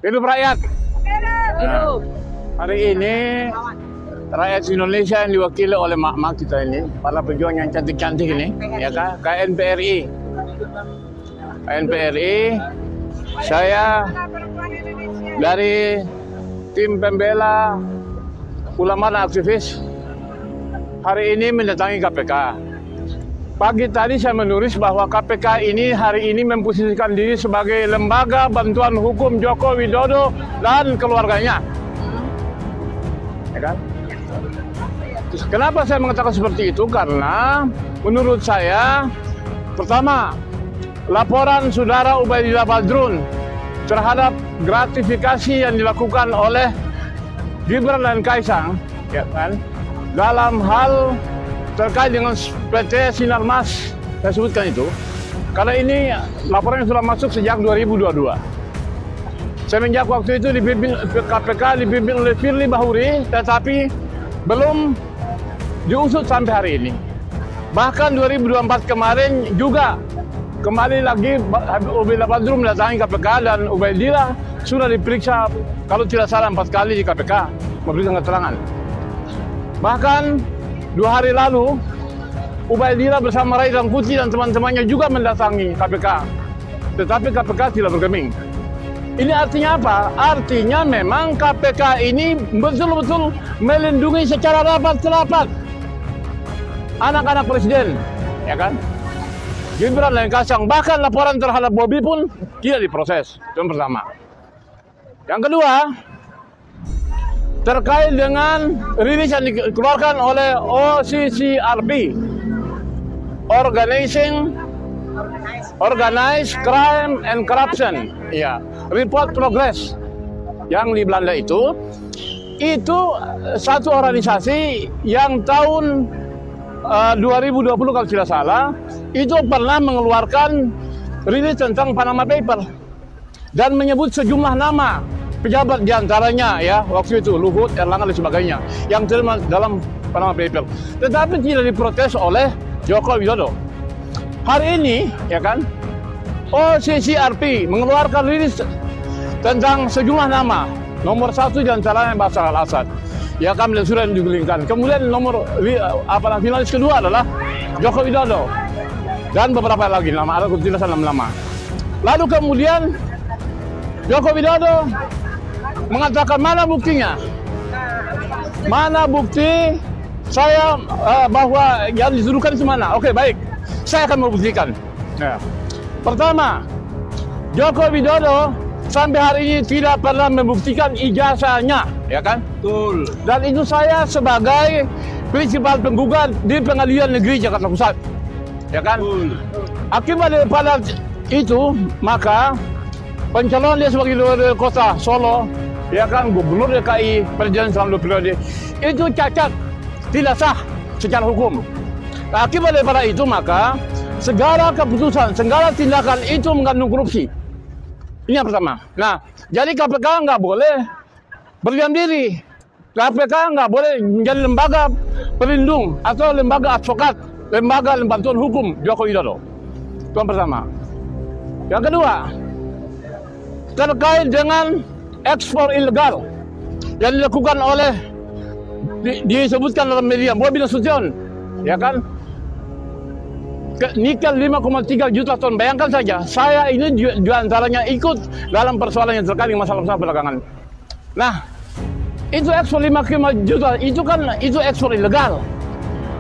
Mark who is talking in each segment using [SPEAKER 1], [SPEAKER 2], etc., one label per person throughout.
[SPEAKER 1] Hidup rakyat.
[SPEAKER 2] Hidup.
[SPEAKER 1] Hari ini rakyat Indonesia yang diwakili oleh mak-mak kita ini, para pejuang yang cantik-cantik ini, ya kan? KNPRI. KNPRI, saya dari tim pembela ulama dan aktivis hari ini mendatangi KPK. Pagi tadi saya menulis bahwa KPK ini hari ini memposisikan diri sebagai lembaga bantuan hukum Joko Widodo dan keluarganya. Ya kan? Terus kenapa saya mengatakan seperti itu? Karena menurut saya, pertama, laporan saudara Ubaidillah Badrun terhadap gratifikasi yang dilakukan oleh Gibran dan Kaisang, ya kan, dalam hal terkait dengan PT Sinarmas, saya sebutkan itu, karena ini laporan yang sudah masuk sejak 2022. Semenjak waktu itu dipimpin KPK dipimpin oleh Firly Bahuri, tetapi belum diusut sampai hari ini. Bahkan 2024 kemarin juga kembali lagi Ubaidillah Badrun mendatangi KPK dan Ubaidillah sudah diperiksa kalau tidak salah 4 kali di KPK memberikan keterangan. Bahkan 2 hari lalu Ubaidillah bersama Rai Rangkuti dan teman-temannya juga mendatangi KPK, tetapi KPK tidak bergeming. Ini artinya apa? Artinya memang KPK ini betul-betul melindungi secara rapat-rapat anak-anak presiden, ya kan? Gibran dan Kaisang, bahkan laporan terhadap Bobi pun tidak diproses. Itu yang pertama. Yang kedua, terkait dengan rilis yang dikeluarkan oleh OCCRP, Organized Crime and Corruption, ya, Report Progress, yang di Belanda itu satu organisasi yang tahun 2020 kalau tidak salah itu pernah mengeluarkan rilis tentang Panama Paper dan menyebut sejumlah nama pejabat diantaranya, ya, waktu itu Luhut, Erlangga dan sebagainya yang terlibat dalam Panama Paper, tetapi tidak diprotes oleh Joko Widodo. Hari ini, ya kan, OCCRP mengeluarkan rilis tentang sejumlah nama. Nomor 1 diantaranya Bashar al-Assad. Ya, kami sudah digulingkan. Kemudian finalis kedua adalah Joko Widodo dan beberapa lagi nama, ada kejelasan nama. Lalu kemudian Joko Widodo mengatakan mana buktinya? Mana bukti saya bahwa yang dituduhkan itu mana? Oke, baik, saya akan membuktikan. Ya. Pertama, Joko Widodo sampai hari ini tidak pernah membuktikan ijazahnya, ya kan?
[SPEAKER 2] Betul.
[SPEAKER 1] Dan itu saya sebagai prinsipal penggugat di Pengadilan Negeri Jakarta Pusat, ya kan?
[SPEAKER 2] Betul.
[SPEAKER 1] Akibat daripada itu, maka pencalonan dia sebagai wali kota Solo, ya kan, Gubernur DKI, Presiden selama 2 periode, itu cacat, tidak sah secara hukum. Nah, akibat daripada itu, maka segala keputusan, segala tindakan itu mengandung korupsi. Ini yang pertama. Nah, jadi KPK nggak boleh berdiam diri. KPK nggak boleh menjadi lembaga pelindung atau lembaga advokat, lembaga bantuan hukum Joko Widodo. Itu yang pertama. Yang kedua, terkait dengan ekspor ilegal yang dilakukan oleh disebutkan dalam media Bobi Nasution, ya kan? Nikel 5,3 juta ton. Bayangkan saja, saya ini diantaranya ikut dalam persoalan yang terkait dengan masalah perdagangan. Nah, itu ekspor 5,5 juta, itu ekspor ilegal.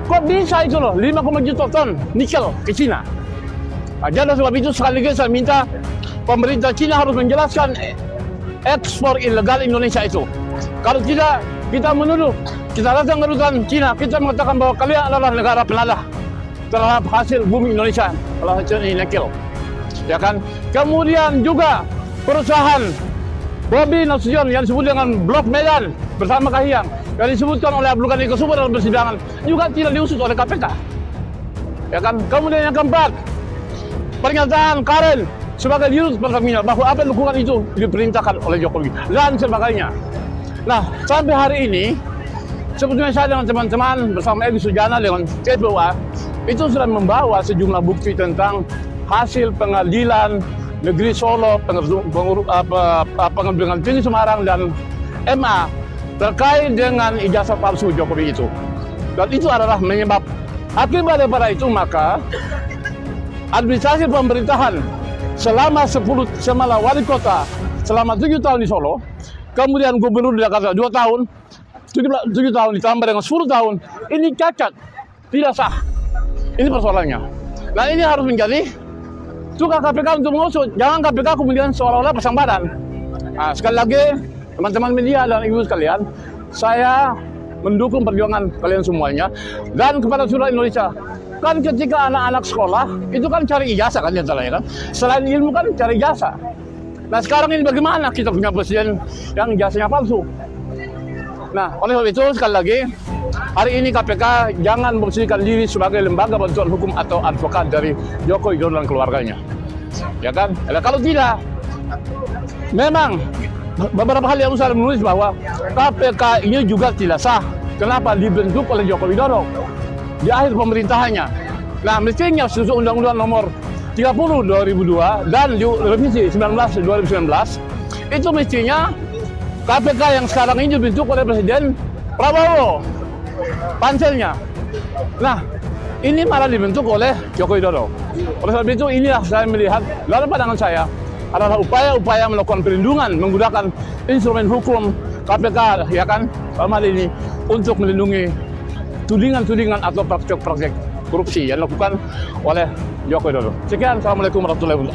[SPEAKER 1] Kok bisa itu loh, 5,5 juta ton nikel ke Cina? Nah, jadi sebab itu sekaligus saya minta pemerintah Cina harus menjelaskan ekspor ilegal Indonesia itu. Kalau tidak, kita menuduh, kita datang ke kedutaan Cina, kita mengatakan bahwa kalian adalah negara penadah terhadap hasil bumi Indonesia, kalau hasil ini nikel, ya kan? Kemudian juga perusahaan Bobi Nasution yang disebut dengan Blok Medan bersama Kahiyang yang disebutkan oleh Abdul Ghani Kusuma dalam persidangan juga tidak diusut oleh KPK, ya kan? Kemudian yang keempat, pernyataan Karen sebagai dirut Pertamina bahwa apa yang dilakukan itu diperintahkan oleh Jokowi dan sebagainya. Nah, sampai hari ini sebetulnya saya dengan teman-teman bersama Egy Sujana dengan TPUA itu sudah membawa sejumlah bukti tentang hasil pengadilan Negeri Solo, Pengadilan Tinggi Semarang, dan MA terkait dengan ijazah palsu Jokowi itu. Dan itu adalah menyebab akibat daripada itu, maka administrasi pemerintahan selama wali kota selama 7 tahun di Solo, kemudian gubernur di Jakarta 2 tahun, 7 tahun ditambah dengan 10 tahun, ini cacat, tidak sah. Ini persoalannya. Nah, ini harus menjadi tugas KPK untuk mengusut. Jangan KPK kemudian seolah-olah pasang badan. Nah, sekali lagi, teman-teman media dan ibu sekalian, saya mendukung perjuangan kalian semuanya. Dan kepada seluruh Indonesia, kan ketika anak-anak sekolah, itu kan cari ijazah kan, ya kan? Selain ilmu kan cari ijazah. Nah, sekarang ini bagaimana kita punya presiden yang ijazahnya palsu? Nah, oleh sebab itu, sekali lagi, hari ini KPK jangan memposisikan diri sebagai lembaga bantuan hukum atau advokat dari Joko Widodo dan keluarganya. Ya kan? Nah, kalau tidak, memang beberapa hal yang saya menulis bahwa KPK ini juga tidak sah. Kenapa? Dibentuk oleh Joko Widodo di akhir pemerintahannya. Nah, mestinya sesuai Undang-Undang Nomor 30 2002 dan revisi 19 2019, itu mestinya KPK yang sekarang ini dibentuk oleh Presiden Prabowo, panselnya. Nah, ini malah dibentuk oleh Joko Widodo. Oleh sebab itu, inilah saya melihat dalam pandangan saya adalah upaya-upaya melakukan perlindungan menggunakan instrumen hukum KPK, ya kan, dalam hal ini untuk melindungi tudingan-tudingan atau praktek-praktek korupsi yang dilakukan oleh Joko Widodo. Sekian, assalamualaikum warahmatullahi wabarakatuh.